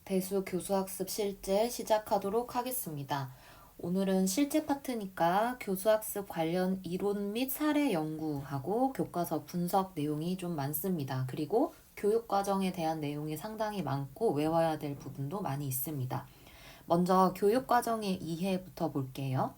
대수 교수학습 실제 시작하도록 하겠습니다. 오늘은 실제 파트니까 교수학습 관련 이론 및 사례 연구하고 교과서 분석 내용이 좀 많습니다. 그리고 교육과정에 대한 내용이 상당히 많고 외워야 될 부분도 많이 있습니다. 먼저 교육과정의 이해부터 볼게요.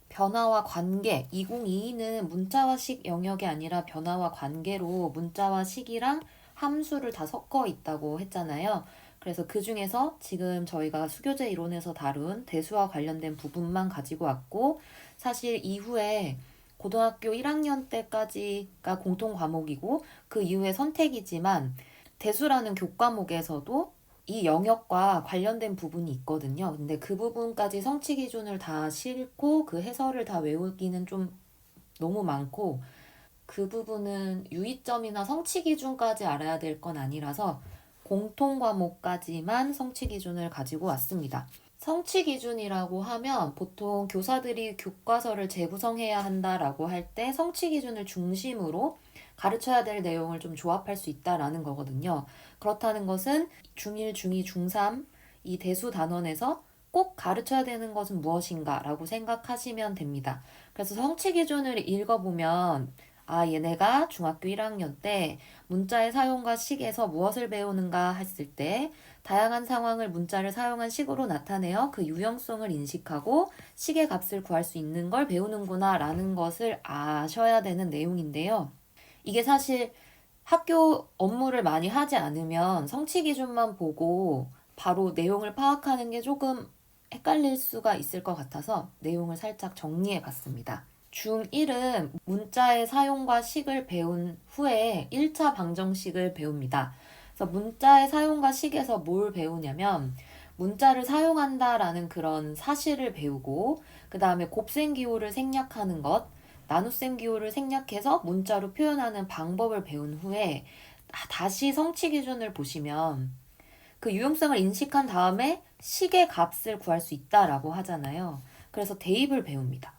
변화와 관계, 2022는 문자와 식 영역이 아니라 변화와 관계로 문자와 식이랑 함수를 다 섞어 있다고 했잖아요. 그래서 그 중에서 지금 저희가 수교재 이론에서 다룬 대수와 관련된 부분만 가지고 왔고, 사실 이후에 고등학교 1학년 때까지가 공통 과목이고, 그 이후에 선택이지만, 대수라는 교과목에서도 이 영역과 관련된 부분이 있거든요. 근데 그 부분까지 성취 기준을 다 싣고 그 해설을 다 외우기는 좀 너무 많고, 그 부분은 유의점이나 성취 기준까지 알아야 될 건 아니라서 공통 과목까지만 성취 기준을 가지고 왔습니다. 성취 기준이라고 하면 보통 교사들이 교과서를 재구성해야 한다라고 할 때 성취 기준을 중심으로 가르쳐야 될 내용을 좀 조합할 수 있다라는 거거든요. 그렇다는 것은 중1, 중2, 중3 이 대수 단원에서 꼭 가르쳐야 되는 것은 무엇인가 라고 생각하시면 됩니다. 그래서 성취 기준을 읽어보면 얘네가 중학교 1학년 때 문자의 사용과 식에서 무엇을 배우는가 했을 때 다양한 상황을 문자를 사용한 식으로 나타내어 그 유형성을 인식하고 식의 값을 구할 수 있는 걸 배우는구나 라는 것을 아셔야 되는 내용인데요. 이게 사실 학교 업무를 많이 하지 않으면 성취 기준만 보고 바로 내용을 파악하는 게 조금 헷갈릴 수가 있을 것 같아서 내용을 살짝 정리해 봤습니다. 중1은 문자의 사용과 식을 배운 후에 1차 방정식을 배웁니다. 그래서 문자의 사용과 식에서 뭘 배우냐면 문자를 사용한다라는 그런 사실을 배우고 그 다음에 곱셈 기호를 생략하는 것, 나눗셈 기호를 생략해서 문자로 표현하는 방법을 배운 후에 다시 성취 기준을 보시면 그 유용성을 인식한 다음에 식의 값을 구할 수 있다라고 하잖아요. 그래서 대입을 배웁니다.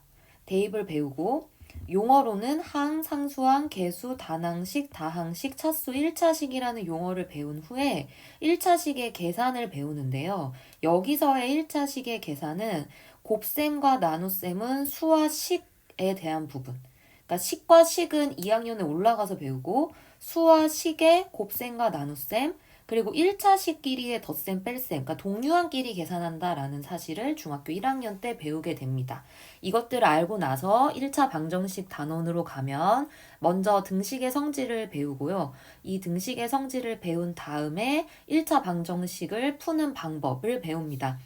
대입을 배우고 용어로는 항, 상수항, 계수, 단항식, 다항식, 차수 1차식이라는 용어를 배운 후에 1차식의 계산을 배우는데요. 여기서의 1차식의 계산은 곱셈과 나눗셈은 수와 식에 대한 부분. 그러니까 식과 식은 2학년에 올라가서 배우고 수와 식의 곱셈과 나눗셈 그리고 1차식끼리의 덧셈 뺄셈, 그러니까 동류항끼리 계산한다라는 사실을 중학교 1학년 때 배우게 됩니다. 이것들을 알고 나서 1차 방정식 단원으로 가면 먼저 등식의 성질을 배우고요. 이 등식의 성질을 배운 다음에 1차 방정식을 푸는 방법을 배웁니다.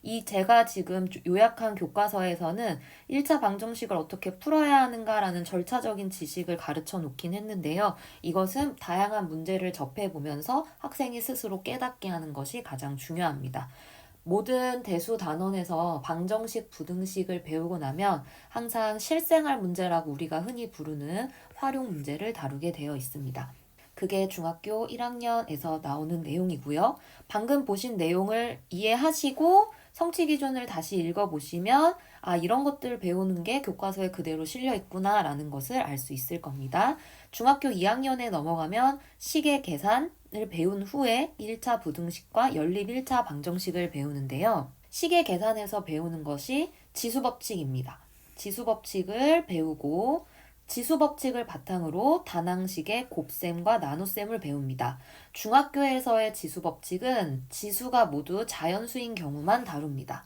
이 제가 지금 요약한 교과서에서는 1차 방정식을 어떻게 풀어야 하는가라는 절차적인 지식을 가르쳐 놓긴 했는데요. 이것은 다양한 문제를 접해보면서 학생이 스스로 깨닫게 하는 것이 가장 중요합니다. 모든 대수 단원에서 방정식, 부등식을 배우고 나면 항상 실생활 문제라고 우리가 흔히 부르는 활용 문제를 다루게 되어 있습니다. 그게 중학교 1학년에서 나오는 내용이고요. 방금 보신 내용을 이해하시고 성취 기준을 다시 읽어보시면 이런 것들 배우는 게 교과서에 그대로 실려 있구나라는 것을 알 수 있을 겁니다. 중학교 2학년에 넘어가면 식의 계산을 배운 후에 1차 부등식과 연립 1차 방정식을 배우는데요. 식의 계산에서 배우는 것이 지수법칙입니다. 지수법칙을 배우고 지수법칙을 바탕으로 단항식의 곱셈과 나눗셈을 배웁니다. 중학교에서의 지수법칙은 지수가 모두 자연수인 경우만 다룹니다.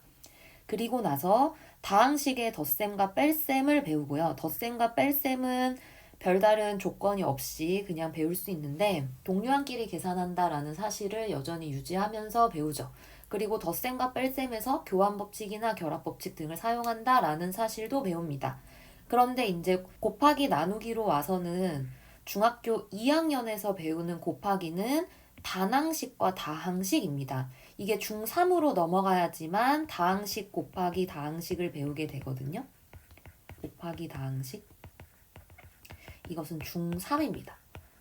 그리고 나서 다항식의 덧셈과 뺄셈을 배우고요. 덧셈과 뺄셈은 별다른 조건이 없이 그냥 배울 수 있는데 동료한끼리 계산한다라는 사실을 여전히 유지하면서 배우죠. 그리고 덧셈과 뺄셈에서 교환법칙이나 결합법칙 등을 사용한다라는 사실도 배웁니다. 그런데 이제 곱하기 나누기로 와서는 중학교 2학년에서 배우는 곱하기는 단항식과 다항식입니다. 이게 중3으로 넘어가야지만 다항식 곱하기 다항식을 배우게 되거든요. 곱하기 다항식. 이것은 중3입니다.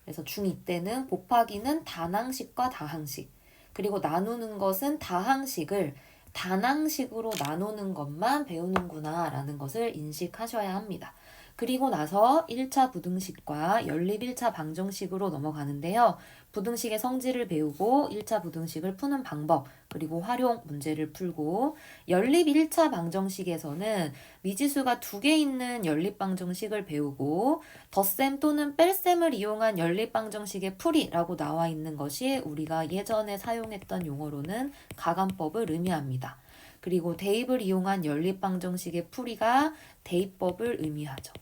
그래서 중2 때는 곱하기는 단항식과 다항식, 그리고 나누는 것은 다항식을 단항식으로 나누는 것만 배우는구나 라는 것을 인식하셔야 합니다. 그리고 나서 1차 부등식과 연립 1차 방정식으로 넘어가는데요. 부등식의 성질을 배우고 1차 부등식을 푸는 방법, 그리고 활용 문제를 풀고 연립 1차 방정식에서는 미지수가 2개 있는 연립 방정식을 배우고 덧셈 또는 뺄셈을 이용한 연립 방정식의 풀이라고 나와 있는 것이 우리가 예전에 사용했던 용어로는 가감법을 의미합니다. 그리고 대입을 이용한 연립 방정식의 풀이가 대입법을 의미하죠.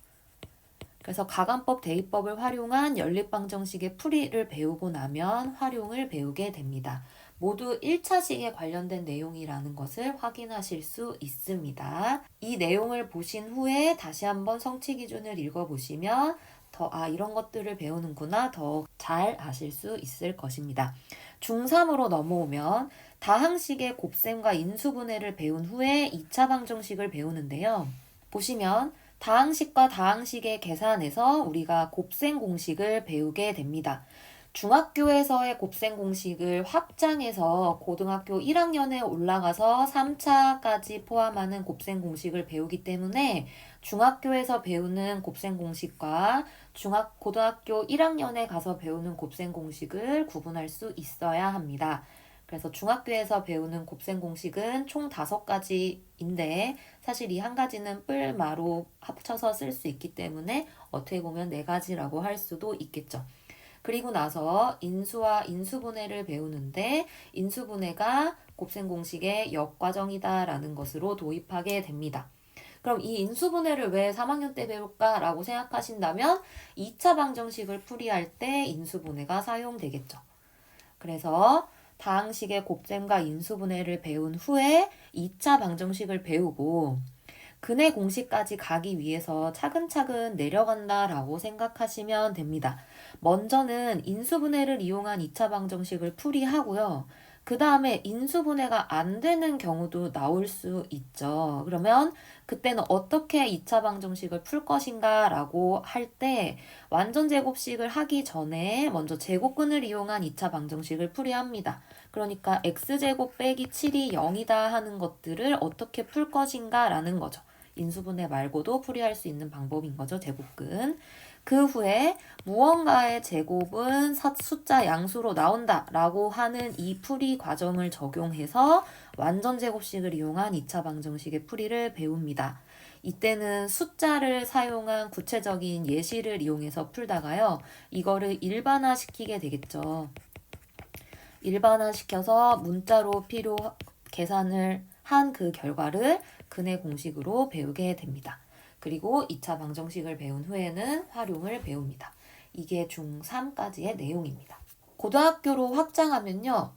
그래서 가감법 대입법을 활용한 연립방정식의 풀이를 배우고 나면 활용을 배우게 됩니다. 모두 1차식에 관련된 내용이라는 것을 확인하실 수 있습니다. 이 내용을 보신 후에 다시 한번 성취 기준을 읽어보시면 이런 것들을 배우는구나 더 잘 아실 수 있을 것입니다. 중3으로 넘어오면 다항식의 곱셈과 인수분해를 배운 후에 2차 방정식을 배우는데요. 보시면 다항식과 다항식의 계산에서 우리가 곱셈 공식을 배우게 됩니다. 중학교에서의 곱셈 공식을 확장해서 고등학교 1학년에 올라가서 3차까지 포함하는 곱셈 공식을 배우기 때문에 중학교에서 배우는 곱셈 공식과 고등학교 1학년에 가서 배우는 곱셈 공식을 구분할 수 있어야 합니다. 그래서 중학교에서 배우는 곱셈 공식은 총 5가지인데 사실 이 한 가지는 뿔, 마로 합쳐서 쓸 수 있기 때문에 어떻게 보면 4가지라고 할 수도 있겠죠. 그리고 나서 인수와 인수분해를 배우는데 인수분해가 곱셈 공식의 역과정이다라는 것으로 도입하게 됩니다. 그럼 이 인수분해를 왜 3학년 때 배울까라고 생각하신다면 2차 방정식을 풀이할 때 인수분해가 사용되겠죠. 그래서 다항식의 곱셈과 인수분해를 배운 후에 2차 방정식을 배우고 근해 공식까지 가기 위해서 차근차근 내려간다라고 생각하시면 됩니다. 먼저는 인수분해를 이용한 2차 방정식을 풀이하고요. 그 다음에 인수분해가 안 되는 경우도 나올 수 있죠. 그러면 그때는 어떻게 2차 방정식을 풀 것인가 라고 할 때 완전 제곱식을 하기 전에 먼저 제곱근을 이용한 2차 방정식을 풀이합니다. 그러니까 x제곱 빼기 7이 0이다 하는 것들을 어떻게 풀 것인가 라는 거죠. 인수분해 말고도 풀이할 수 있는 방법인 거죠. 제곱근. 그 후에 무언가의 제곱은 숫자 양수로 나온다 라고 하는 이 풀이 과정을 적용해서 완전 제곱식을 이용한 2차 방정식의 풀이를 배웁니다. 이때는 숫자를 사용한 구체적인 예시를 이용해서 풀다가요. 이거를 일반화시키게 되겠죠. 일반화시켜서 문자로 계산을 한 그 결과를 근해 공식으로 배우게 됩니다. 그리고 2차 방정식을 배운 후에는 활용을 배웁니다. 이게 중3까지의 내용입니다. 고등학교로 확장하면요.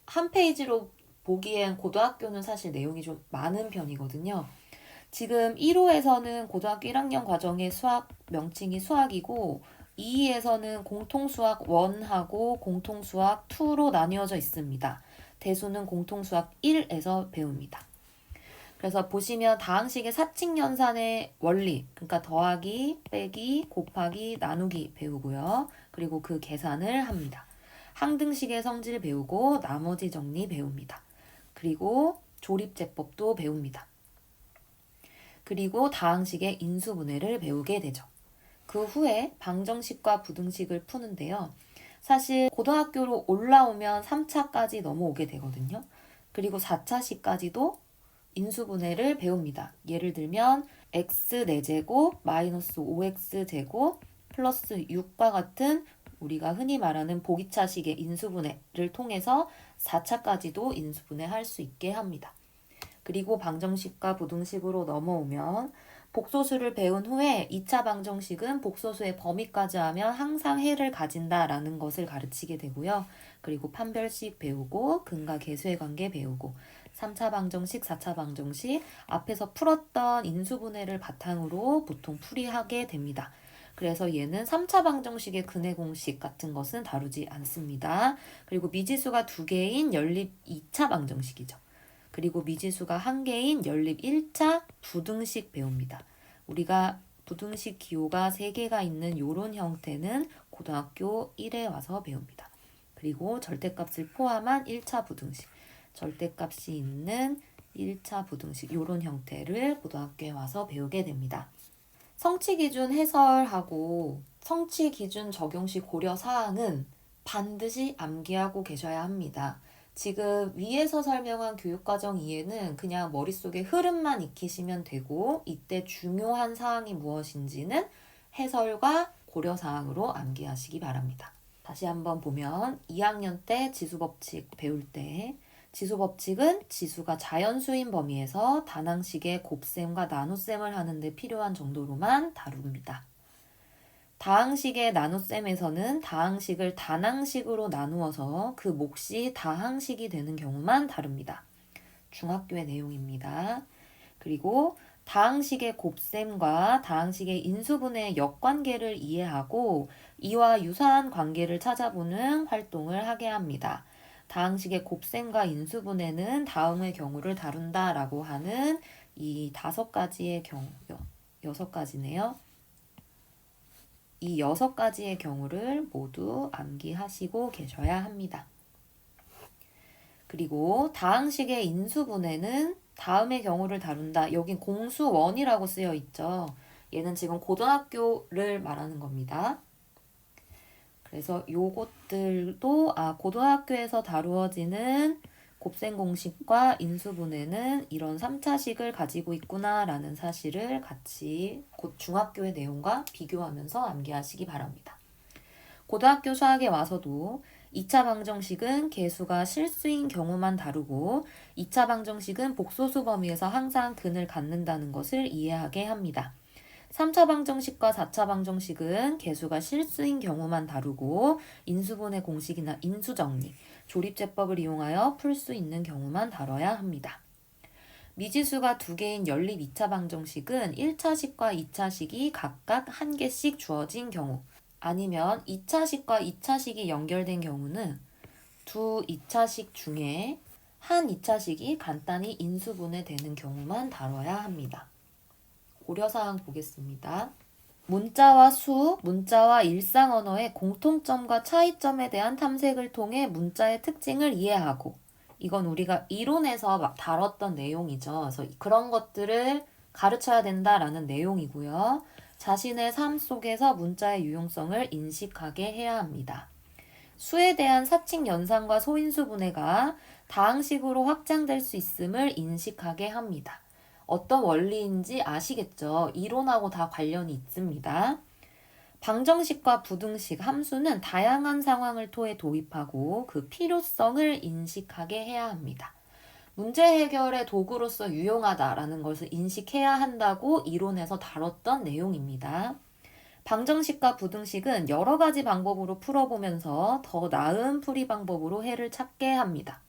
한 페이지로 보기엔 고등학교는 사실 내용이 좀 많은 편이거든요. 지금 1호에서는 고등학교 1학년 과정의 수학 명칭이 수학이고 2에서는 공통수학 1하고 공통수학 2로 나뉘어져 있습니다. 대수는 공통수학 1에서 배웁니다. 그래서 보시면 다항식의 사칙연산의 원리, 그러니까 더하기, 빼기, 곱하기, 나누기 배우고요. 그리고 그 계산을 합니다. 항등식의 성질 배우고 나머지 정리 배웁니다. 그리고 조립제법도 배웁니다. 그리고 다항식의 인수분해를 배우게 되죠. 그 후에 방정식과 부등식을 푸는데요. 사실 고등학교로 올라오면 3차까지 넘어오게 되거든요. 그리고 4차시까지도 인수분해를 배웁니다. 예를 들면 x 4제곱 마이너스 5x제곱 플러스 6과 같은 우리가 흔히 말하는 보기차식의 인수분해를 통해서 4차까지도 인수분해할 수 있게 합니다. 그리고 방정식과 부등식으로 넘어오면 복소수를 배운 후에 2차 방정식은 복소수의 범위까지 하면 항상 해를 가진다라는 것을 가르치게 되고요. 그리고 판별식 배우고 근과 계수의 관계 배우고 3차 방정식, 4차 방정식 앞에서 풀었던 인수분해를 바탕으로 보통 풀이하게 됩니다. 그래서 얘는 3차 방정식의 근해 공식 같은 것은 다루지 않습니다. 그리고 미지수가 2개인 연립 2차 방정식이죠. 그리고 미지수가 1개인 연립 1차 부등식 배웁니다. 우리가 부등식 기호가 3개가 있는 이런 형태는 고등학교 1에 와서 배웁니다. 그리고 절대값을 포함한 1차 부등식, 절대값이 있는 1차 부등식 이런 형태를 고등학교에 와서 배우게 됩니다. 성취기준 해설하고 성취기준 적용 시 고려사항은 반드시 암기하고 계셔야 합니다. 지금 위에서 설명한 교육과정 2에는 그냥 머릿속에 흐름만 익히시면 되고 이때 중요한 사항이 무엇인지는 해설과 고려사항으로 암기하시기 바랍니다. 다시 한번 보면 2학년 때 지수법칙 배울 때 지수법칙은 지수가 자연수인 범위에서 다항식의 곱셈과 나눗셈을 하는 데 필요한 정도로만 다룹니다. 다항식의 나눗셈에서는 다항식을 단항식으로 나누어서 그 몫이 다항식이 되는 경우만 다룹니다. 중학교의 내용입니다. 그리고 다항식의 곱셈과 다항식의 인수분해의 역관계를 이해하고 이와 유사한 관계를 찾아보는 활동을 하게 합니다. 다항식의 곱셈과 인수분해는 다음의 경우를 다룬다라고 하는 이 5가지의 경우, 6가지네요. 이 6가지의 경우를 모두 암기하시고 계셔야 합니다. 그리고 다항식의 인수분해는 다음의 경우를 다룬다. 여긴 공수원이라고 쓰여 있죠. 얘는 지금 고등학교를 말하는 겁니다. 그래서 요것들도 고등학교에서 다루어지는 곱셈 공식과 인수분해는 이런 3차식을 가지고 있구나라는 사실을 같이 곧 중학교의 내용과 비교하면서 암기하시기 바랍니다. 고등학교 수학에 와서도 2차 방정식은 개수가 실수인 경우만 다루고 2차 방정식은 복소수 범위에서 항상 근을 갖는다는 것을 이해하게 합니다. 3차 방정식과 4차 방정식은 개수가 실수인 경우만 다루고 인수분해 공식이나 인수정리, 조립제법을 이용하여 풀 수 있는 경우만 다뤄야 합니다. 미지수가 2개인 연립 2차 방정식은 1차식과 2차식이 각각 1개씩 주어진 경우 아니면 2차식과 2차식이 연결된 경우는 두 2차식 중에 한 2차식이 간단히 인수분해되는 경우만 다뤄야 합니다. 고려사항 보겠습니다. 문자와 수, 문자와 일상 언어의 공통점과 차이점에 대한 탐색을 통해 문자의 특징을 이해하고 이건 우리가 이론에서 막 다뤘던 내용이죠. 그래서 그런 것들을 가르쳐야 된다라는 내용이고요. 자신의 삶 속에서 문자의 유용성을 인식하게 해야 합니다. 수에 대한 사칙 연산과 소인수 분해가 다항식으로 확장될 수 있음을 인식하게 합니다. 어떤 원리인지 아시겠죠? 이론하고 다 관련이 있습니다. 방정식과 부등식, 함수는 다양한 상황을 통해 도입하고 그 필요성을 인식하게 해야 합니다. 문제 해결의 도구로서 유용하다라는 것을 인식해야 한다고 이론에서 다뤘던 내용입니다. 방정식과 부등식은 여러 가지 방법으로 풀어보면서 더 나은 풀이 방법으로 해를 찾게 합니다.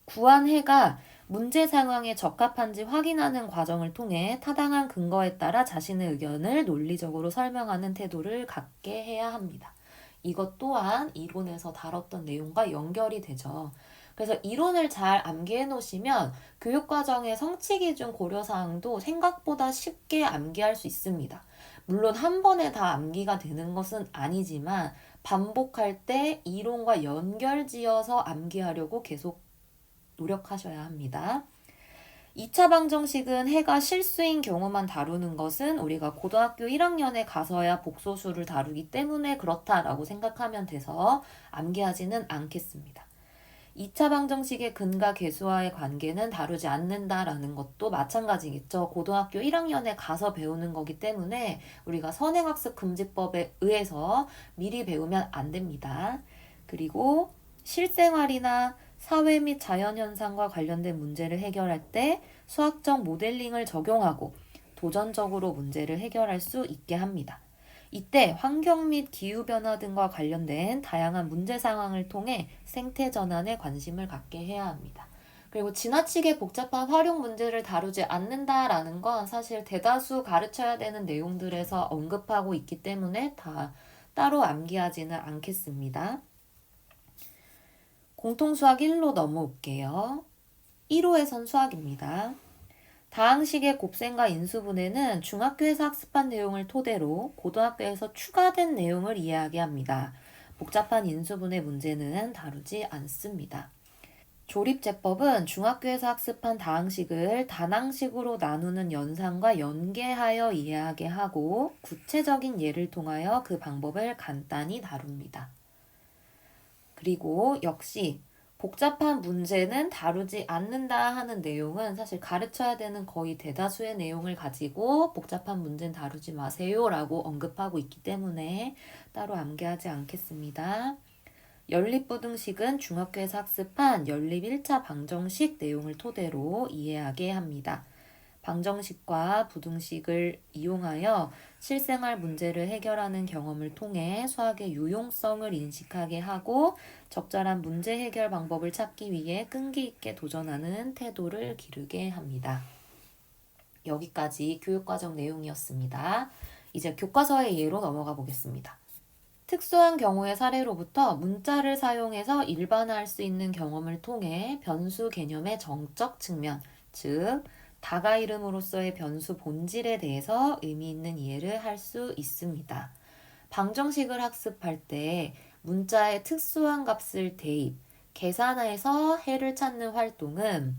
구한 해가 문제 상황에 적합한지 확인하는 과정을 통해 타당한 근거에 따라 자신의 의견을 논리적으로 설명하는 태도를 갖게 해야 합니다. 이것 또한 이론에서 다뤘던 내용과 연결이 되죠. 그래서 이론을 잘 암기해 놓으시면 교육과정의 성취기준 고려사항도 생각보다 쉽게 암기할 수 있습니다. 물론 한 번에 다 암기가 되는 것은 아니지만 반복할 때 이론과 연결지어서 암기하려고 계속 노력하셔야 합니다. 2차 방정식은 해가 실수인 경우만 다루는 것은 우리가 고등학교 1학년에 가서야 복소수를 다루기 때문에 그렇다라고 생각하면 돼서 암기하지는 않겠습니다. 2차 방정식의 근과 계수와의 관계는 다루지 않는다라는 것도 마찬가지겠죠. 고등학교 1학년에 가서 배우는 거기 때문에 우리가 선행학습금지법에 의해서 미리 배우면 안 됩니다. 그리고 실생활이나 사회 및 자연현상과 관련된 문제를 해결할 때 수학적 모델링을 적용하고 도전적으로 문제를 해결할 수 있게 합니다. 이때 환경 및 기후변화 등과 관련된 다양한 문제 상황을 통해 생태 전환에 관심을 갖게 해야 합니다. 그리고 지나치게 복잡한 활용 문제를 다루지 않는다라는 건 사실 대다수 가르쳐야 되는 내용들에서 언급하고 있기 때문에 다 따로 암기하지는 않겠습니다. 공통수학 1로 넘어올게요. 1호에선 수학입니다. 다항식의 곱셈과 인수분해는 중학교에서 학습한 내용을 토대로 고등학교에서 추가된 내용을 이해하게 합니다. 복잡한 인수분해 문제는 다루지 않습니다. 조립제법은 중학교에서 학습한 다항식을 다항식으로 나누는 연산과 연계하여 이해하게 하고 구체적인 예를 통하여 그 방법을 간단히 다룹니다. 그리고 역시 복잡한 문제는 다루지 않는다 하는 내용은 사실 가르쳐야 되는 거의 대다수의 내용을 가지고 복잡한 문제는 다루지 마세요 라고 언급하고 있기 때문에 따로 암기하지 않겠습니다. 연립부등식은 중학교에서 학습한 연립 1차 방정식 내용을 토대로 이해하게 합니다. 방정식과 부등식을 이용하여 실생활 문제를 해결하는 경험을 통해 수학의 유용성을 인식하게 하고 적절한 문제 해결 방법을 찾기 위해 끈기 있게 도전하는 태도를 기르게 합니다. 여기까지 교육과정 내용이었습니다. 이제 교과서의 예로 넘어가 보겠습니다. 특수한 경우의 사례로부터 문자를 사용해서 일반화할 수 있는 경험을 통해 변수 개념의 정적 측면, 즉 다가 이름으로서의 변수 본질에 대해서 의미 있는 이해를 할 수 있습니다. 방정식을 학습할 때 문자의 특수한 값을 대입, 계산해서 해를 찾는 활동은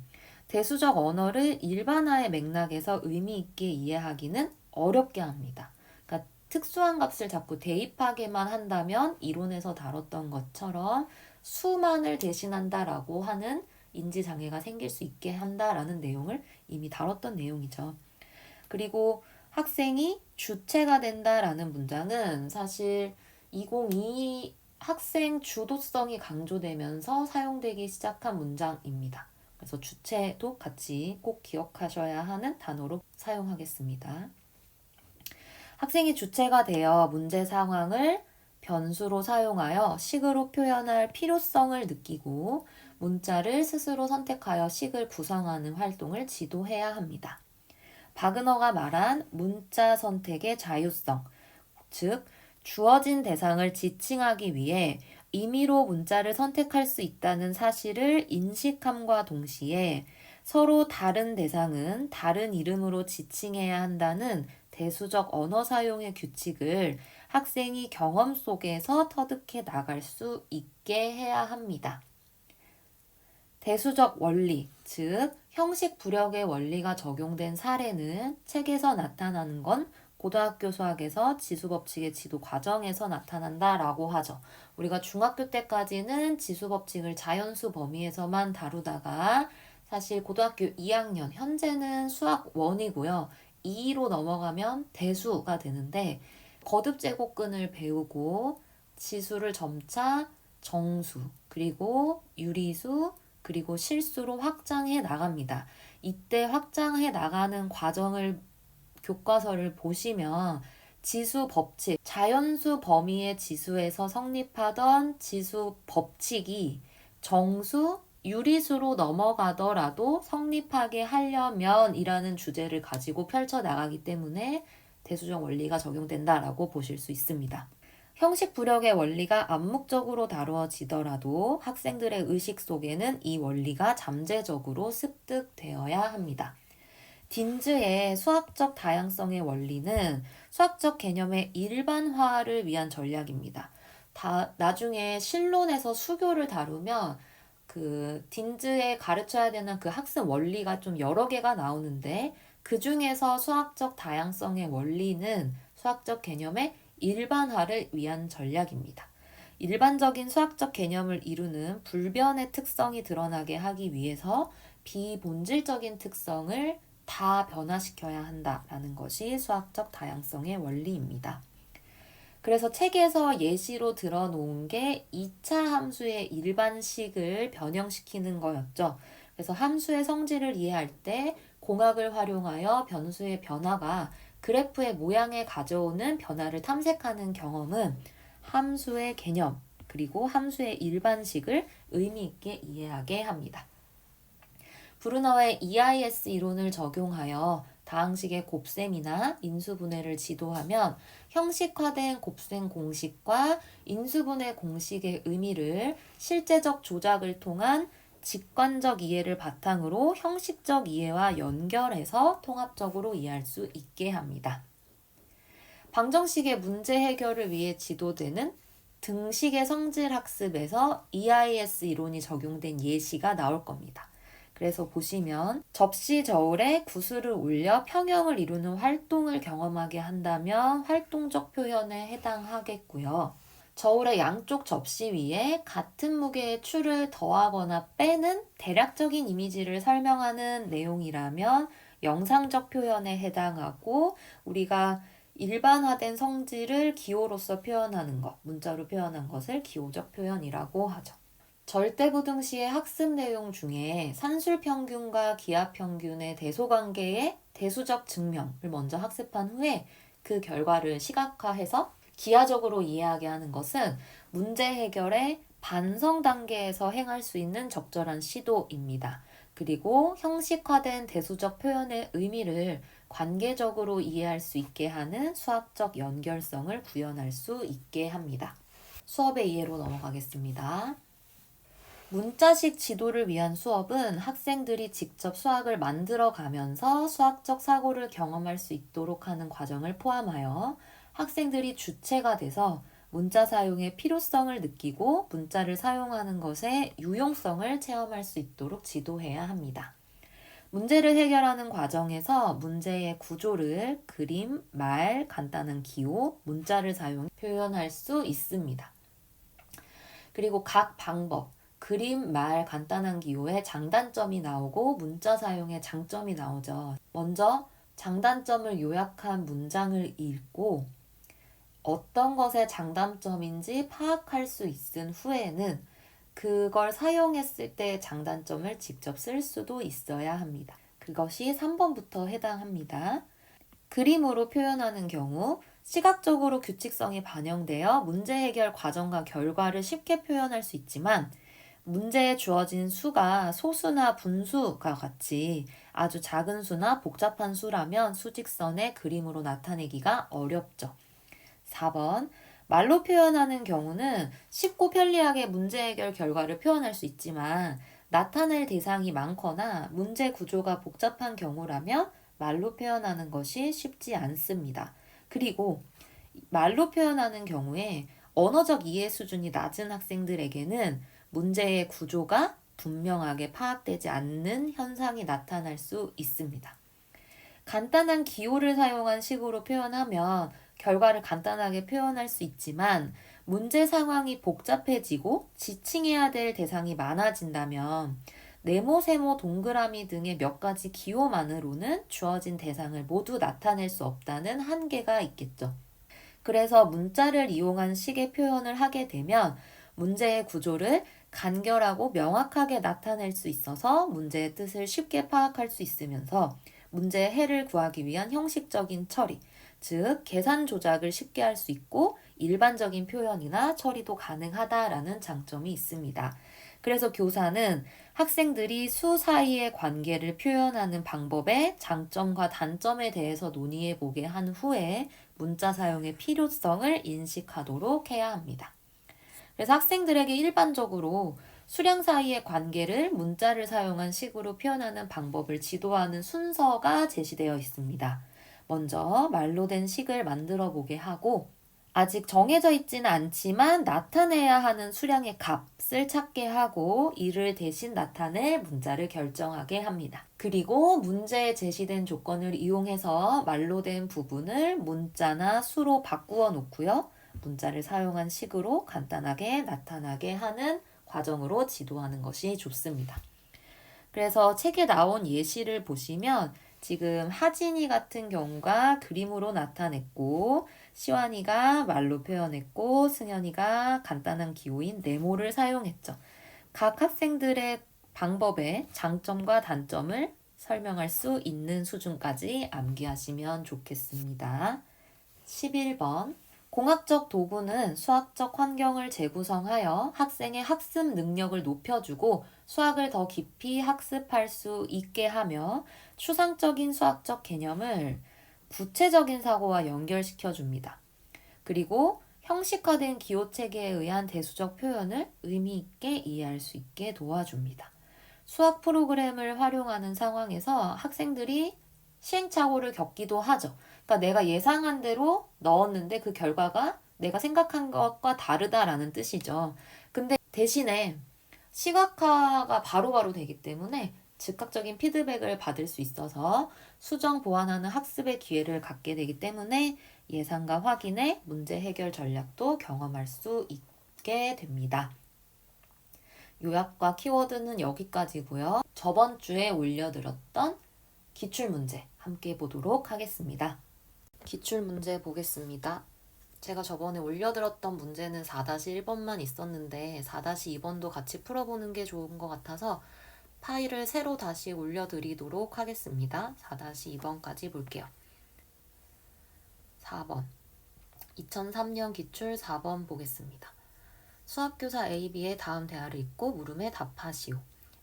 대수적 언어를 일반화의 맥락에서 의미 있게 이해하기는 어렵게 합니다. 그러니까 특수한 값을 자꾸 대입하게만 한다면 이론에서 다뤘던 것처럼 수만을 대신한다라고 하는 인지장애가 생길 수 있게 한다라는 내용을 이미 다뤘던 내용이죠. 그리고 학생이 주체가 된다라는 문장은 사실 2022 학생 주도성이 강조되면서 사용되기 시작한 문장입니다. 그래서 주체도 같이 꼭 기억하셔야 하는 단어로 사용하겠습니다. 학생이 주체가 되어 문제 상황을 변수로 사용하여 식으로 표현할 필요성을 느끼고 문자를 스스로 선택하여 식을 구성하는 활동을 지도해야 합니다. 바그너가 말한 문자 선택의 자유성, 즉 주어진 대상을 지칭하기 위해 임의로 문자를 선택할 수 있다는 사실을 인식함과 동시에 서로 다른 대상은 다른 이름으로 지칭해야 한다는 대수적 언어 사용의 규칙을 학생이 경험 속에서 터득해 나갈 수 있게 해야 합니다. 대수적 원리, 즉 형식 부력의 원리가 적용된 사례는 책에서 나타나는 건 고등학교 수학에서 지수법칙의 지도 과정에서 나타난다라고 하죠. 우리가 중학교 때까지는 지수법칙을 자연수 범위에서만 다루다가 사실 고등학교 2학년, 현재는 수학 1이고요. 2로 넘어가면 대수가 되는데 거듭 제곱근을 배우고 지수를 점차 정수, 그리고 유리수, 그리고 실수로 확장해 나갑니다. 이때 확장해 나가는 과정을 교과서를 보시면 지수 법칙, 자연수 범위의 지수에서 성립하던 지수 법칙이 정수, 유리수로 넘어가더라도 성립하게 하려면 이라는 주제를 가지고 펼쳐 나가기 때문에 대수적 원리가 적용된다라고 보실 수 있습니다. 형식 부력의 원리가 암묵적으로 다루어지더라도 학생들의 의식 속에는 이 원리가 잠재적으로 습득되어야 합니다. 딘즈의 수학적 다양성의 원리는 수학적 개념의 일반화를 위한 전략입니다. 나중에 실론에서 수교를 다루면 딘즈에 가르쳐야 되는 그 학습 원리가 좀 여러 개가 나오는데 그 중에서 수학적 다양성의 원리는 수학적 개념의 일반화를 위한 전략입니다. 일반적인 수학적 개념을 이루는 불변의 특성이 드러나게 하기 위해서 비본질적인 특성을 다 변화시켜야 한다라는 것이 수학적 다양성의 원리입니다. 그래서 책에서 예시로 들어놓은 게 2차 함수의 일반식을 변형시키는 거였죠. 그래서 함수의 성질을 이해할 때 공학을 활용하여 변수의 변화가 그래프의 모양에 가져오는 변화를 탐색하는 경험은 함수의 개념, 그리고 함수의 일반식을 의미 있게 이해하게 합니다. 브루너의 EIS 이론을 적용하여 다항식의 곱셈이나 인수분해를 지도하면 형식화된 곱셈 공식과 인수분해 공식의 의미를 실제적 조작을 통한 직관적 이해를 바탕으로 형식적 이해와 연결해서 통합적으로 이해할 수 있게 합니다. 방정식의 문제 해결을 위해 지도되는 등식의 성질 학습에서 EIS 이론이 적용된 예시가 나올 겁니다. 그래서 보시면 접시 저울에 구슬을 올려 평형을 이루는 활동을 경험하게 한다면 활동적 표현에 해당하겠고요. 저울의 양쪽 접시 위에 같은 무게의 추를 더하거나 빼는 대략적인 이미지를 설명하는 내용이라면 영상적 표현에 해당하고, 우리가 일반화된 성질을 기호로서 표현하는 것, 문자로 표현한 것을 기호적 표현이라고 하죠. 절대부등식의 학습 내용 중에 산술평균과 기하평균의 대소관계의 대수적 증명을 먼저 학습한 후에 그 결과를 시각화해서 기하적으로 이해하게 하는 것은 문제 해결의 반성 단계에서 행할 수 있는 적절한 시도입니다. 그리고 형식화된 대수적 표현의 의미를 관계적으로 이해할 수 있게 하는 수학적 연결성을 구현할 수 있게 합니다. 수업의 이해로 넘어가겠습니다. 문자식 지도를 위한 수업은 학생들이 직접 수학을 만들어 가면서 수학적 사고를 경험할 수 있도록 하는 과정을 포함하여 학생들이 주체가 돼서 문자 사용의 필요성을 느끼고 문자를 사용하는 것의 유용성을 체험할 수 있도록 지도해야 합니다. 문제를 해결하는 과정에서 문제의 구조를 그림, 말, 간단한 기호, 문자를 사용해 표현할 수 있습니다. 그리고 각 방법, 그림, 말, 간단한 기호에 장단점이 나오고 문자 사용에 장점이 나오죠. 먼저 장단점을 요약한 문장을 읽고 어떤 것의 장단점인지 파악할 수 있은 후에는 그걸 사용했을 때 장단점을 직접 쓸 수도 있어야 합니다. 그것이 3번부터 해당합니다. 그림으로 표현하는 경우 시각적으로 규칙성이 반영되어 문제 해결 과정과 결과를 쉽게 표현할 수 있지만, 문제에 주어진 수가 소수나 분수가 같이 아주 작은 수나 복잡한 수라면 수직선의 그림으로 나타내기가 어렵죠. 4번, 말로 표현하는 경우는 쉽고 편리하게 문제 해결 결과를 표현할 수 있지만 나타낼 대상이 많거나 문제 구조가 복잡한 경우라면 말로 표현하는 것이 쉽지 않습니다. 그리고 말로 표현하는 경우에 언어적 이해 수준이 낮은 학생들에게는 문제의 구조가 분명하게 파악되지 않는 현상이 나타날 수 있습니다. 간단한 기호를 사용한 식으로 표현하면 결과를 간단하게 표현할 수 있지만, 문제 상황이 복잡해지고 지칭해야 될 대상이 많아진다면 네모, 세모, 동그라미 등의 몇 가지 기호만으로는 주어진 대상을 모두 나타낼 수 없다는 한계가 있겠죠. 그래서 문자를 이용한 식의 표현을 하게 되면 문제의 구조를 간결하고 명확하게 나타낼 수 있어서 문제의 뜻을 쉽게 파악할 수 있으면서 문제의 해를 구하기 위한 형식적인 처리, 즉 계산 조작을 쉽게 할 수 있고 일반적인 표현이나 처리도 가능하다라는 장점이 있습니다. 그래서 교사는 학생들이 수 사이의 관계를 표현하는 방법의 장점과 단점에 대해서 논의해 보게 한 후에 문자 사용의 필요성을 인식하도록 해야 합니다. 그래서 학생들에게 일반적으로 수량 사이의 관계를 문자를 사용한 식으로 표현하는 방법을 지도하는 순서가 제시되어 있습니다. 먼저 말로 된 식을 만들어 보게 하고, 아직 정해져 있지는 않지만 나타내야 하는 수량의 값을 찾게 하고 이를 대신 나타낼 문자를 결정하게 합니다. 그리고 문제에 제시된 조건을 이용해서 말로 된 부분을 문자나 수로 바꾸어 놓고요. 문자를 사용한 식으로 간단하게 나타나게 하는 과정으로 지도하는 것이 좋습니다. 그래서 책에 나온 예시를 보시면 지금 하진이 같은 경우가 그림으로 나타냈고, 시완이가 말로 표현했고, 승현이가 간단한 기호인 네모를 사용했죠. 각 학생들의 방법의 장점과 단점을 설명할 수 있는 수준까지 암기하시면 좋겠습니다. 11번, 공학적 도구는 수학적 환경을 재구성하여 학생의 학습 능력을 높여주고 수학을 더 깊이 학습할 수 있게 하며 추상적인 수학적 개념을 구체적인 사고와 연결시켜 줍니다. 그리고 형식화된 기호체계에 의한 대수적 표현을 의미 있게 이해할 수 있게 도와줍니다. 수학 프로그램을 활용하는 상황에서 학생들이 시행착오를 겪기도 하죠. 그러니까 내가 예상한 대로 넣었는데 그 결과가 내가 생각한 것과 다르다라는 뜻이죠. 근데 대신에 시각화가 바로바로 되기 때문에 즉각적인 피드백을 받을 수 있어서 수정 보완하는 학습의 기회를 갖게 되기 때문에 예상과 확인의 문제 해결 전략도 경험할 수 있게 됩니다. 요약과 키워드는 여기까지고요. 저번 주에 올려드렸던 기출문제 함께 보도록 하겠습니다. 기출문제 보겠습니다. 제가 저번에 올려드렸던 문제는 4-1번만 있었는데 4-2번도 같이 풀어보는 게 좋은 것 같아서 파일을 새로 다시 올려드리도록 하겠습니다. 4-2번까지 볼게요. 4번 2003년 기출 4번 보겠습니다. 수학교사 AB의 다음 대화를 읽고 물음에 답하시오.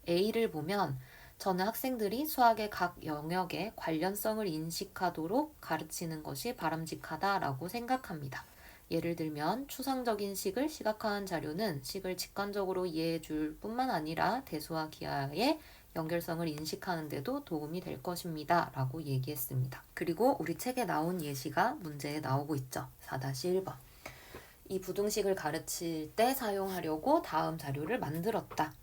A를 보면 저는 학생들이 수학의 각 영역의 관련성을 인식하도록 가르치는 것이 바람직하다라고 생각합니다. 예를 들면 추상적인 식을 시각화한 자료는 식을 직관적으로 이해해 줄 뿐만 아니라 대수와 기하의 연결성을 인식하는 데도 도움이 될 것입니다. 라고 얘기했습니다. 그리고 우리 책에 나온 예시가 문제에 나오고 있죠. 4-1번. 이 부등식을 가르칠 때 사용하려고 다음 자료를 만들었다.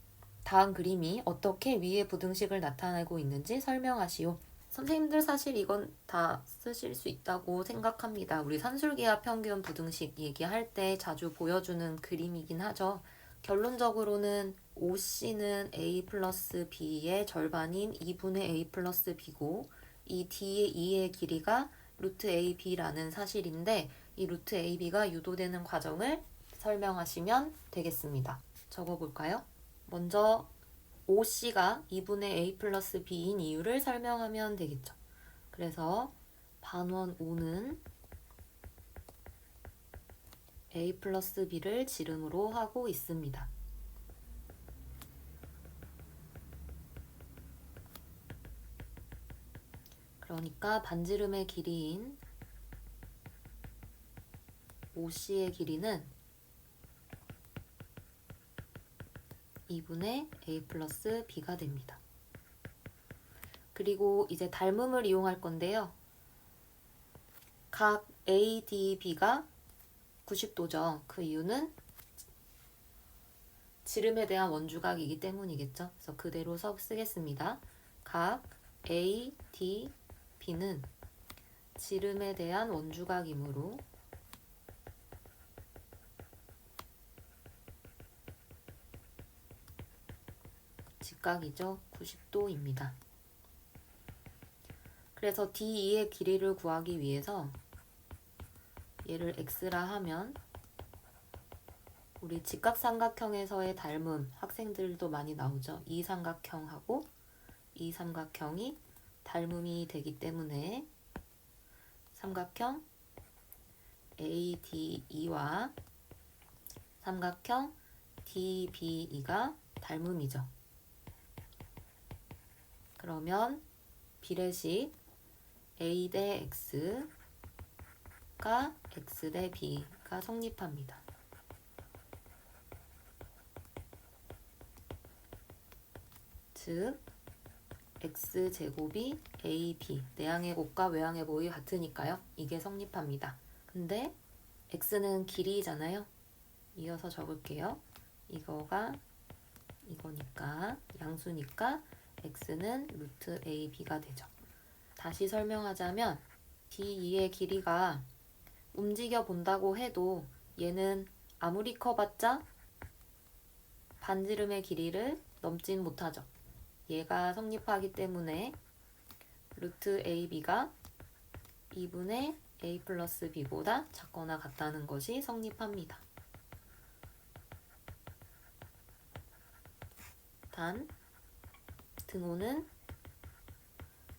다음 그림이 어떻게 위의 부등식을 나타내고 있는지 설명하시오. 선생님들 사실 이건 다 쓰실 수 있다고 생각합니다. 우리 산술기하 평균 부등식 얘기할 때 자주 보여주는 그림이긴 하죠. 결론적으로는 OC는 A 플러스 B의 절반인 2분의 A 플러스 B고 이 D의 2의 길이가 루트 AB라는 사실인데 이 루트 AB가 유도되는 과정을 설명하시면 되겠습니다. 적어볼까요? 먼저 OC가 2분의 A 플러스 B인 이유를 설명하면 되겠죠. 그래서 반원 O는 A 플러스 B를 지름으로 하고 있습니다. 그러니까 반지름의 길이인 OC의 길이는 2분의 A 플러스 B가 됩니다. 그리고 이제 닮음을 이용할 건데요. 각 ADB가 90도죠. 그 이유는 지름에 대한 원주각이기 때문이겠죠. 그래서 그대로 쓰겠습니다. 각 ADB는 지름에 대한 원주각이므로 직각이죠. 90도입니다. 그래서 D2의 길이를 구하기 위해서 얘를 x라 하면 우리 직각삼각형에서의 닮음 학생들도 많이 나오죠. 이 삼각형하고 이 삼각형이 닮음이 되기 때문에 삼각형 ADE와 삼각형 DBE가 닮음이죠. 그러면 비례식 A 대 X가 X 대 B가 성립합니다. 즉 X제곱이 AB, 내항의 곱과 외항의 곱이 같으니까요. 이게 성립합니다. 근데 X는 길이잖아요. 이어서 적을게요. 이거가 이거니까 양수니까 X는 루트 AB가 되죠. 다시 설명하자면 D2의 길이가 움직여 본다고 해도 얘는 아무리 커봤자 반지름의 길이를 넘진 못하죠. 얘가 성립하기 때문에 루트 AB가 2분의 A 플러스 B보다 작거나 같다는 것이 성립합니다. 단 등호는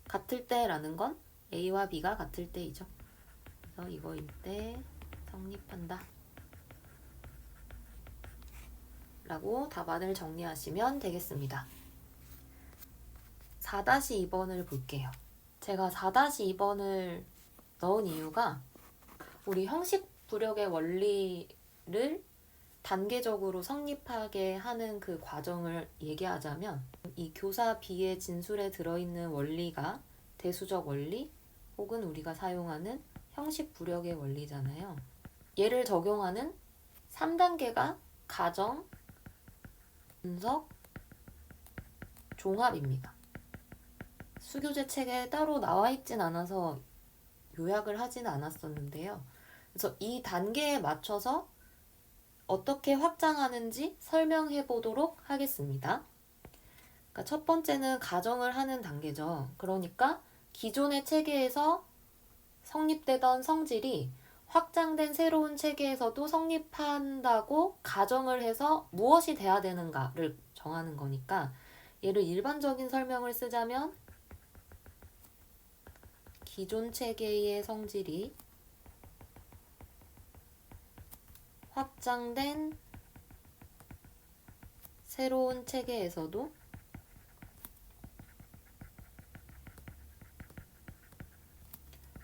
같을 때라는 건 A와 B가 같을 때이죠. 그래서 이거일 때 성립한다. 라고 답안을 정리하시면 되겠습니다. 4-2번을 볼게요. 제가 4-2번을 넣은 이유가 우리 형식 부력의 원리를 단계적으로 성립하게 하는 그 과정을 얘기하자면 이 교사 B의 진술에 들어있는 원리가 대수적 원리 혹은 우리가 사용하는 형식 부력의 원리잖아요. 얘를 적용하는 3단계가 가정, 분석, 종합입니다. 수교재 책에 따로 나와 있진 않아서 요약을 하진 않았었는데요. 그래서 이 단계에 맞춰서 어떻게 확장하는지 설명해 보도록 하겠습니다. 그러니까 첫 번째는 가정을 하는 단계죠. 그러니까 기존의 체계에서 성립되던 성질이 확장된 새로운 체계에서도 성립한다고 가정을 해서 무엇이 돼야 되는가를 정하는 거니까, 얘를 일반적인 설명을 쓰자면 기존 체계의 성질이 확장된 새로운 체계에서도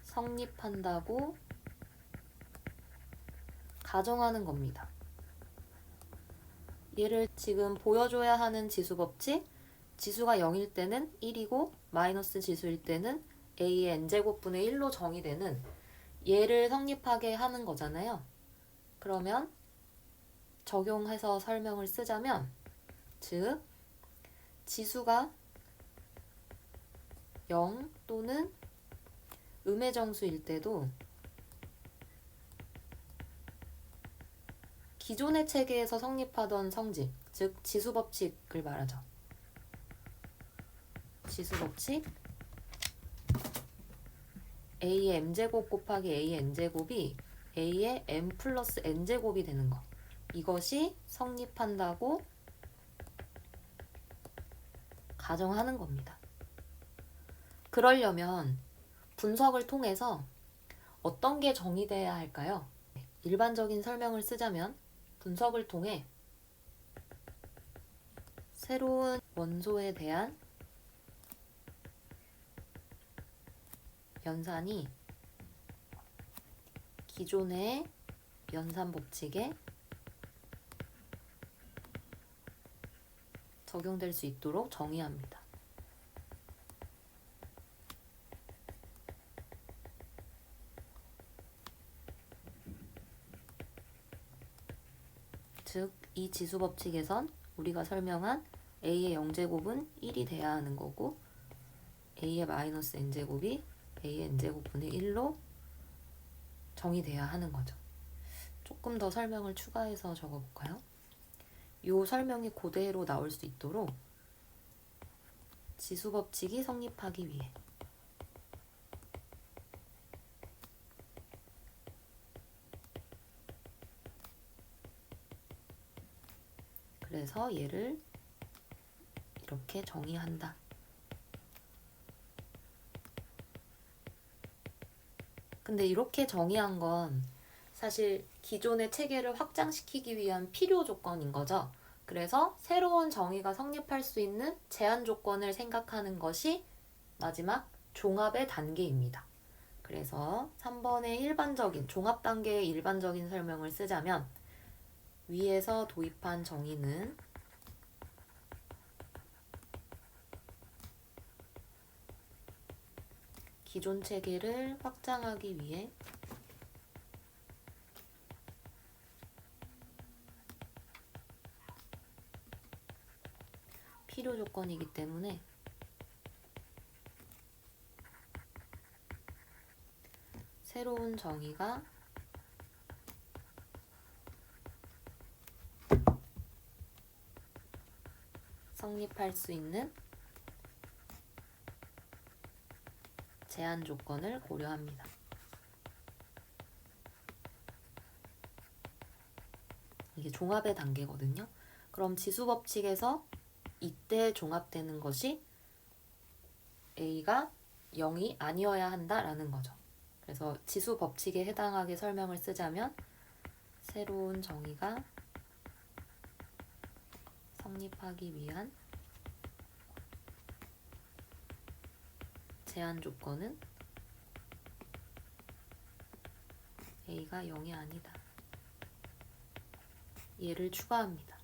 성립한다고 가정하는 겁니다. 얘를 지금 보여줘야 하는 지수 법칙, 지수가 0일 때는 1이고 마이너스 지수일 때는 a의 n제곱분의 1로 정의되는 얘를 성립하게 하는 거잖아요. 그러면 적용해서 설명을 쓰자면, 즉 지수가 0 또는 음의 정수일 때도 기존의 체계에서 성립하던 성질, 즉 지수 법칙을 말하죠. 지수 법칙 a의 m제곱 곱하기 a의 n제곱이 a의 m 플러스 n제곱이 되는 것, 이것이 성립한다고 가정하는 겁니다. 그러려면 분석을 통해서 어떤 게 정의돼야 할까요? 일반적인 설명을 쓰자면 분석을 통해 새로운 원소에 대한 연산이 기존의 연산 법칙에 적용될 수 있도록 정의합니다. 즉, 이 지수 법칙에선 우리가 설명한 a의 0제곱은 1이 돼야 하는 거고 a의 마이너스 n제곱이 a의 n제곱분의 1로 정의돼야 하는 거죠. 조금 더 설명을 추가해서 적어볼까요? 이 설명이 그대로 나올 수 있도록 지수 법칙이 성립하기 위해 그래서 얘를 이렇게 정의한다. 근데 이렇게 정의한 건 사실 기존의 체계를 확장시키기 위한 필요 조건인 거죠. 그래서 새로운 정의가 성립할 수 있는 제한 조건을 생각하는 것이 마지막 종합의 단계입니다. 그래서 3번의 일반적인 종합 단계의 일반적인 설명을 쓰자면, 위에서 도입한 정의는 기존 체계를 확장하기 위해 필요 조건이기 때문에 새로운 정의가 성립할 수 있는 제한 조건을 고려합니다. 이게 종합의 단계거든요. 그럼 지수 법칙에서 이때 종합되는 것이 a가 0이 아니어야 한다라는 거죠. 그래서 지수 법칙에 해당하게 설명을 쓰자면, 새로운 정의가 성립하기 위한 제한 조건은 a가 0이 아니다. 얘를 추가합니다.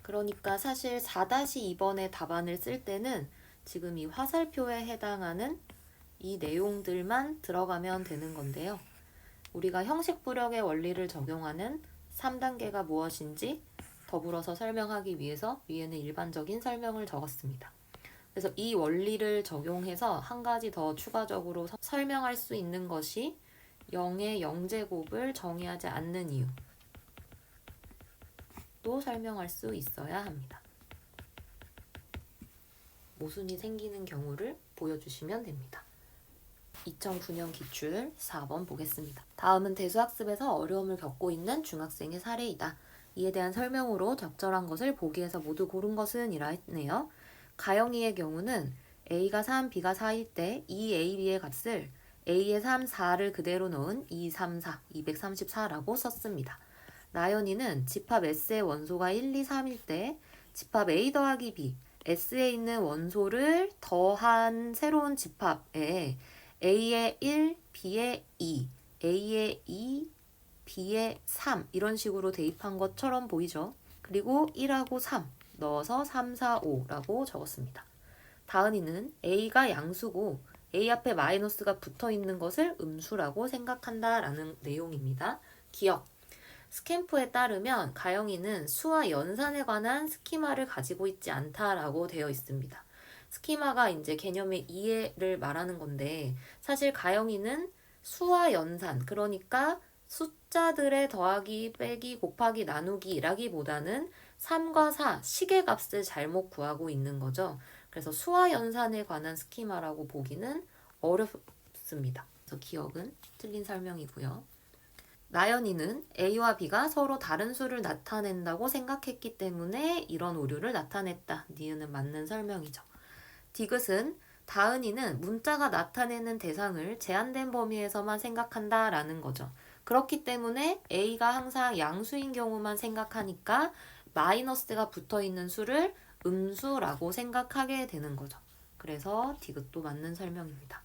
그러니까 사실 4-2번의 답안을 쓸 때는 지금 이 화살표에 해당하는 이 내용들만 들어가면 되는 건데요. 우리가 형식부력의 원리를 적용하는 3단계가 무엇인지 더불어서 설명하기 위해서 위에는 일반적인 설명을 적었습니다. 그래서 이 원리를 적용해서 한 가지 더 추가적으로 설명할 수 있는 것이 0의 0제곱을 정의하지 않는 이유 또 설명할 수 있어야 합니다. 모순이 생기는 경우를 보여주시면 됩니다. 2009년 기출 4번 보겠습니다. 다음은 대수학습에서 어려움을 겪고 있는 중학생의 사례이다. 이에 대한 설명으로 적절한 것을 보기에서 모두 고른 것은 이라 했네요. 가영이의 경우는 A가 3, B가 4일 때 2A, B의 값을 A의 3, 4를 그대로 넣은 2, 3, 4, 234라고 썼습니다. 나연이는 집합 S의 원소가 1, 2, 3일 때 집합 A 더하기 B, S에 있는 원소를 더한 새로운 집합에 A의 1, B의 2, A의 2, B의 3 이런 식으로 대입한 것처럼 보이죠. 그리고 1하고 3 넣어서 3, 4, 5라고 적었습니다. 다은이는 A가 양수고 A 앞에 마이너스가 붙어 있는 것을 음수라고 생각한다 라는 내용입니다. 기억. 스캠프에 따르면 가영이는 수와 연산에 관한 스키마를 가지고 있지 않다라고 되어 있습니다. 스키마가 이제 개념의 이해를 말하는 건데 사실 가영이는 수와 연산 그러니까 숫자들의 더하기, 빼기, 곱하기, 나누기라기보다는 3과 4, 식의 값을 잘못 구하고 있는 거죠. 그래서 수와 연산에 관한 스키마라고 보기는 어렵습니다. 그래서 기억은 틀린 설명이고요. 나연이는 A와 B가 서로 다른 수를 나타낸다고 생각했기 때문에 이런 오류를 나타냈다. 니은은 맞는 설명이죠. 디귿은 다은이는 문자가 나타내는 대상을 제한된 범위에서만 생각한다 라는 거죠. 그렇기 때문에 A가 항상 양수인 경우만 생각하니까 마이너스가 붙어 있는 수를 음수라고 생각하게 되는 거죠. 그래서 디귿도 맞는 설명입니다.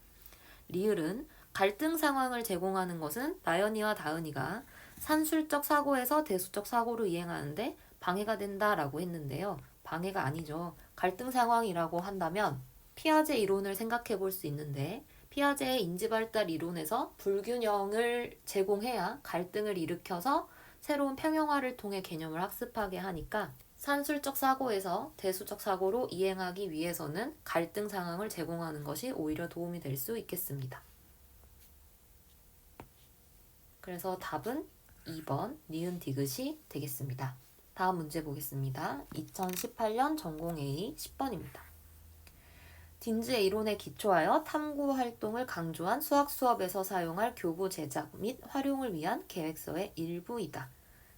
리을은 갈등 상황을 제공하는 것은 나연이와 다은이가 산술적 사고에서 대수적 사고로 이행하는데 방해가 된다라고 했는데요. 방해가 아니죠. 갈등 상황이라고 한다면 피아제 이론을 생각해 볼 수 있는데 피아제의 인지발달 이론에서 불균형을 제공해야 갈등을 일으켜서 새로운 평형화를 통해 개념을 학습하게 하니까 산술적 사고에서 대수적 사고로 이행하기 위해서는 갈등 상황을 제공하는 것이 오히려 도움이 될 수 있겠습니다. 그래서 답은 2번 니은 디귿이 되겠습니다. 다음 문제 보겠습니다. 2018년 전공 A 10번입니다. 딘즈의 이론에 기초하여 탐구 활동을 강조한 수학 수업에서 사용할 교구 제작 및 활용을 위한 계획서의 일부이다.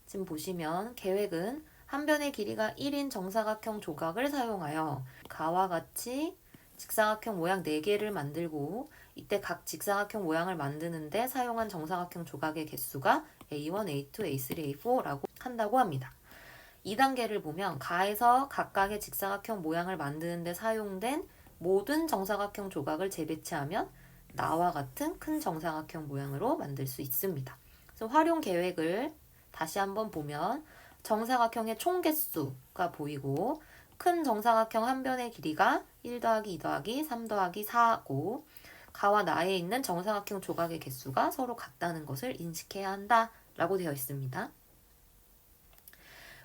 지금 보시면 계획은 한 변의 길이가 1인 정사각형 조각을 사용하여 가와 같이 직사각형 모양 4개를 만들고 이때 각 직사각형 모양을 만드는데 사용한 정사각형 조각의 개수가 A1, A2, A3, A4라고 한다고 합니다. 2단계를 보면 가에서 각각의 직사각형 모양을 만드는데 사용된 모든 정사각형 조각을 재배치하면 나와 같은 큰 정사각형 모양으로 만들 수 있습니다. 그래서 활용 계획을 다시 한번 보면 정사각형의 총 개수가 보이고 큰 정사각형 한 변의 길이가 1 더하기 2 더하기 3 더하기 4고 가와 나에 있는 정사각형 조각의 개수가 서로 같다는 것을 인식해야 한다라고 되어 있습니다.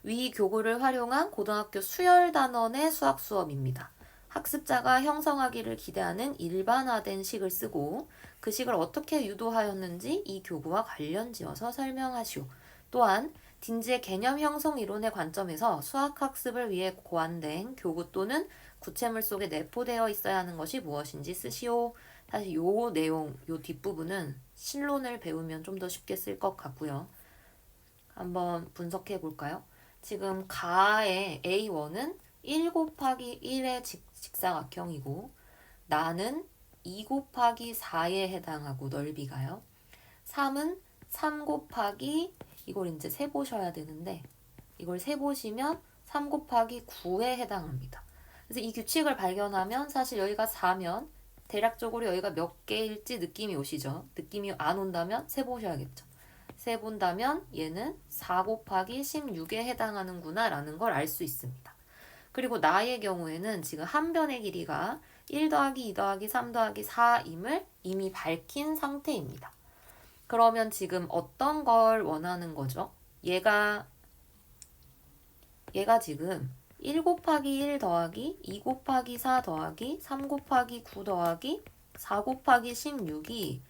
위 교구를 활용한 고등학교 수열 단원의 수학 수업입니다. 학습자가 형성하기를 기대하는 일반화된 식을 쓰고 그 식을 어떻게 유도하였는지 이 교구와 관련 지어서 설명하시오. 또한 딘즈의 개념 형성 이론의 관점에서 수학학습을 위해 고안된 교구 또는 구체물 속에 내포되어 있어야 하는 것이 무엇인지 쓰시오. 사실 요 내용, 요 뒷부분은 실론을 배우면 좀 더 쉽게 쓸 것 같고요. 한번 분석해 볼까요? 지금 가의 A1은 1 곱하기 1의 직사각형이고 나는 2 곱하기 4에 해당하고 넓이가요. 3은 3 곱하기 이걸 이제 세보셔야 되는데 이걸 세보시면 3 곱하기 9에 해당합니다. 그래서 이 규칙을 발견하면 사실 여기가 4면 대략적으로 여기가 몇 개일지 느낌이 오시죠. 느낌이 안 온다면 세보셔야겠죠. 세본다면 얘는 4 곱하기 16에 해당하는구나 라는 걸 알 수 있습니다. 그리고 나의 경우에는 지금 한 변의 길이가 1 더하기 2 더하기 3 더하기 4임을 이미 밝힌 상태입니다. 그러면 지금 어떤 걸 원하는 거죠? 얘가 지금 1 곱하기 1 더하기 2 곱하기 4 더하기 3 곱하기 9 더하기 4 곱하기 16이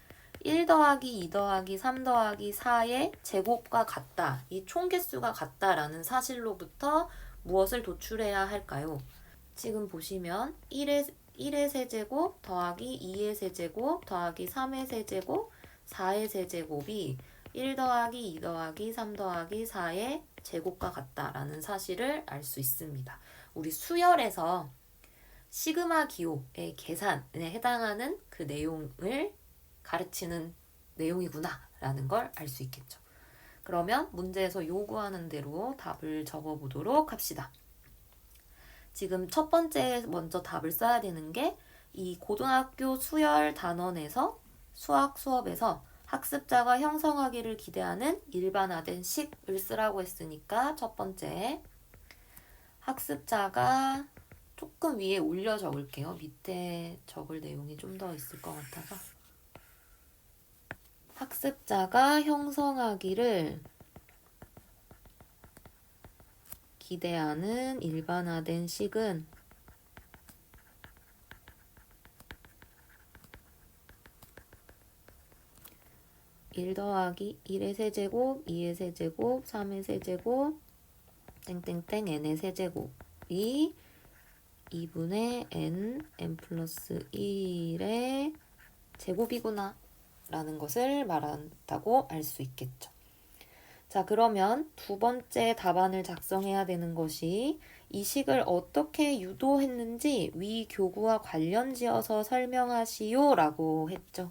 1 더하기 2 더하기 3 더하기 4의 제곱과 같다. 이 총 개수가 같다라는 사실로부터 무엇을 도출해야 할까요? 지금 보시면 1의 세제곱 더하기 2의 세제곱 더하기 3의 세제곱 4의 세제곱이 1 더하기 2 더하기 3 더하기 4의 제곱과 같다라는 사실을 알 수 있습니다. 우리 수열에서 시그마 기호의 계산에 해당하는 그 내용을 가르치는 내용이구나 라는 걸 알 수 있겠죠. 그러면 문제에서 요구하는 대로 답을 적어보도록 합시다. 지금 첫 번째 먼저 답을 써야 되는 게 이 고등학교 수열 단원에서 수학 수업에서 학습자가 형성하기를 기대하는 일반화된 식을 쓰라고 했으니까 첫 번째 학습자가 조금 위에 올려 적을게요. 밑에 적을 내용이 좀 더 있을 것 같아서 학습자가 형성하기를 기대하는 일반화된 식은 1 더하기 1의 세제곱, 2의 세제곱, 3의 세제곱, 땡땡땡 n의 세제곱이 2분의 n 플러스 1의 제곱이구나 라는 것을 말한다고 알 수 있겠죠. 자, 그러면 두 번째 답안을 작성해야 되는 것이 이 식을 어떻게 유도했는지 위 교구와 관련 지어서 설명하시오 라고 했죠.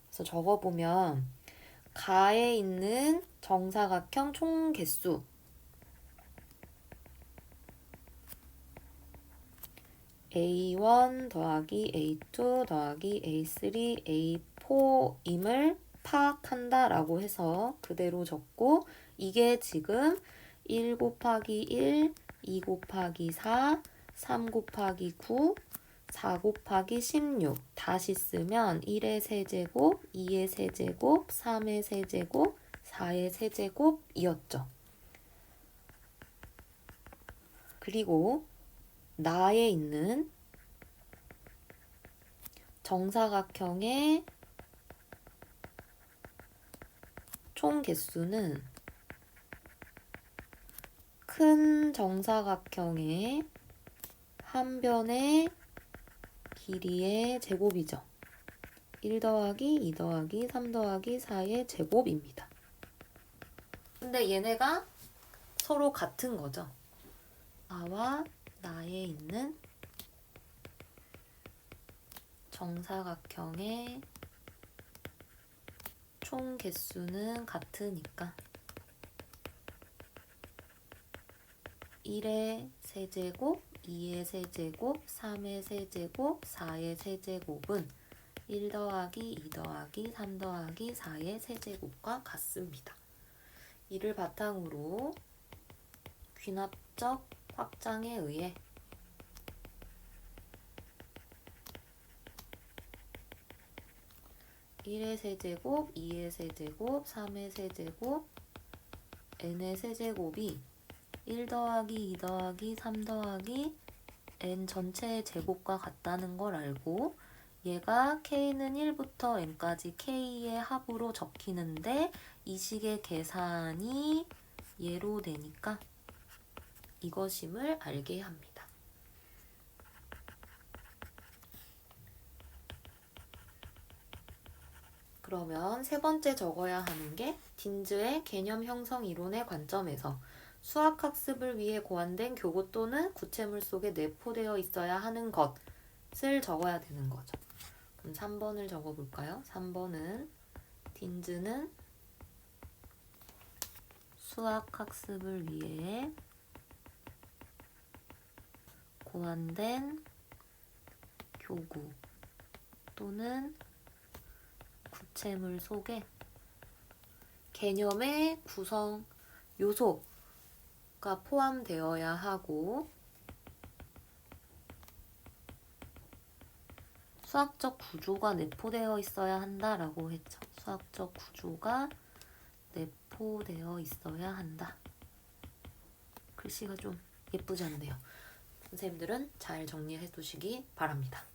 그래서 적어보면 가에 있는 정사각형 총 개수 A1 더하기 A2 더하기 A3 A4임을 파악한다 라고 해서 그대로 적고 이게 지금 1 곱하기 1, 2 곱하기 4, 3 곱하기 9, 4 곱하기 16 다시 쓰면 1의 세제곱, 2의 세제곱, 3의 세제곱, 4의 세제곱이었죠. 그리고 나에 있는 정사각형의 총 개수는 큰 정사각형의 한 변의 길이의 제곱이죠. 1 더하기 2 더하기 3 더하기 4의 제곱입니다. 근데 얘네가 서로 같은 거죠. 나와 나에 있는 정사각형의 총 개수는 같으니까 1의 세제곱, 2의 세제곱, 3의 세제곱, 4의 세제곱은 1 더하기 2 더하기 3 더하기 4의 세제곱과 같습니다. 이를 바탕으로 귀납적 확장에 의해 (1의 세제곱, 2의 세제곱, 3의 세제곱, n의 세제곱이 1 더하기 2 더하기 3 더하기 n 전체의 제곱과 같다는 걸 알고 얘가 k는 1부터 n까지 k의 합으로 적히는데 이 식의 계산이 얘로 되니까 이것임을 알게 합니다. 그러면 세 번째 적어야 하는 게 딘즈의 개념 형성 이론의 관점에서 수학학습을 위해 고안된 교구 또는 구체물 속에 내포되어 있어야 하는 것을 적어야 되는 거죠. 그럼 3번을 적어볼까요? 3번은 딘즈는 수학학습을 위해 고안된 교구 또는 구체물 속에 개념의 구성 요소가 포함되어야 하고 수학적 구조가 내포되어 있어야 한다라고 했죠. 수학적 구조가 내포되어 있어야 한다. 글씨가 좀 예쁘지 않네요. 선생님들은 잘 정리해 두시기 바랍니다.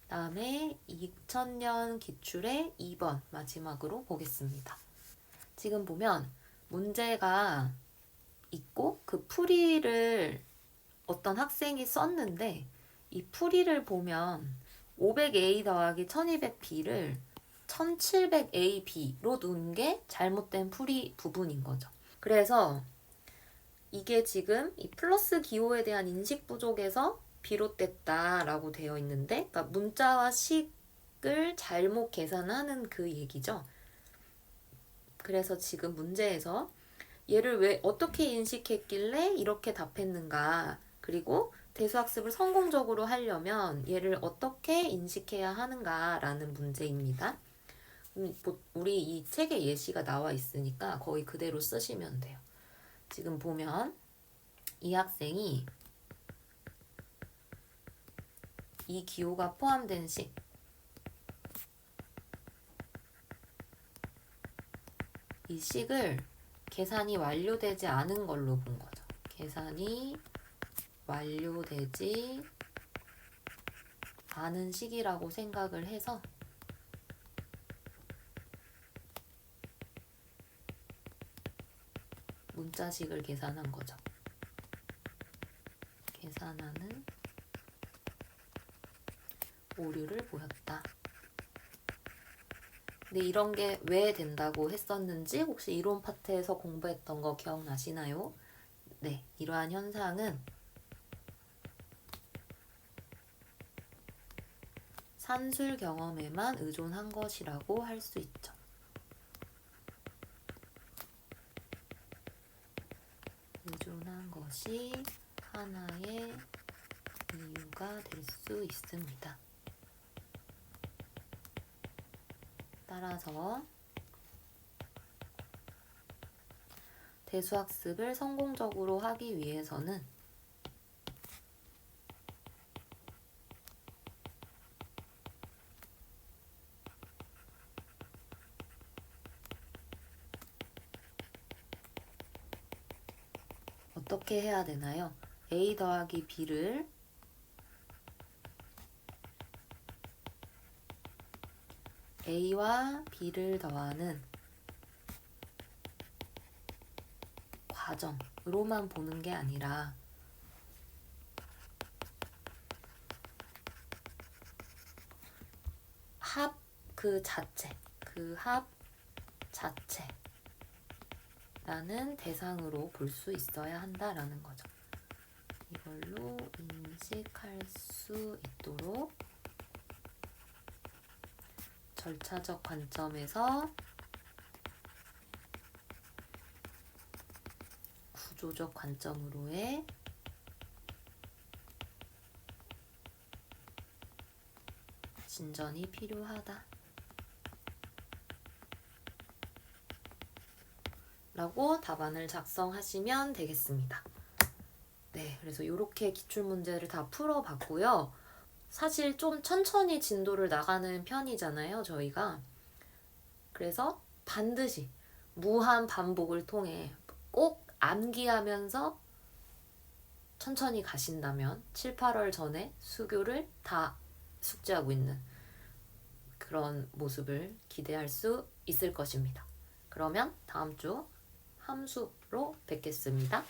다음에 2000년 기출의 2번 마지막으로 보겠습니다. 지금 보면 문제가 있고 그 풀이를 어떤 학생이 썼는데 이 풀이를 보면 500A 더하기 1200B를 1700AB로 놓은 게 잘못된 풀이 부분인 거죠. 그래서 이게 지금 이 플러스 기호에 대한 인식 부족에서 비롯됐다라고 되어 있는데, 그러니까 문자와 식을 잘못 계산하는 그 얘기죠. 그래서 지금 문제에서 얘를 왜 어떻게 인식했길래 이렇게 답했는가, 그리고 대수학습을 성공적으로 하려면 얘를 어떻게 인식해야 하는가라는 문제입니다. 우리 이 책에 예시가 나와 있으니까 거의 그대로 쓰시면 돼요. 지금 보면 이 학생이 이 기호가 포함된 식, 이 식을 계산이 완료되지 않은 걸로 본 거죠. 계산이 완료되지 않은 식이라고 생각을 해서 문자식을 계산한 거죠. 계산하는 오류를 보였다. 근데 이런 게 왜 된다고 했었는지 혹시 이론 파트에서 공부했던 거 기억나시나요? 네, 이러한 현상은 산술 경험에만 의존한 것이라고 할 수 있죠. 의존한 것이 하나의 이유가 될 수 있습니다. 따라서 대수학습을 성공적으로 하기 위해서는 어떻게 해야 되나요? A 더하기 B를 A와 B를 더하는 과정으로만 보는 게 아니라 합 자체라는 대상으로 볼 수 있어야 한다라는 거죠. 이걸로 인식할 수 있도록 절차적 관점에서 구조적 관점으로의 진전이 필요하다 라고 답안을 작성하시면 되겠습니다. 네, 그래서 이렇게 기출문제를 다 풀어봤고요. 사실 좀 천천히 진도를 나가는 편이잖아요, 저희가. 그래서 반드시 무한 반복을 통해 꼭 암기하면서 천천히 가신다면 7, 8월 전에 수교를 다 숙지하고 있는 그런 모습을 기대할 수 있을 것입니다. 그러면 다음 주 함수로 뵙겠습니다.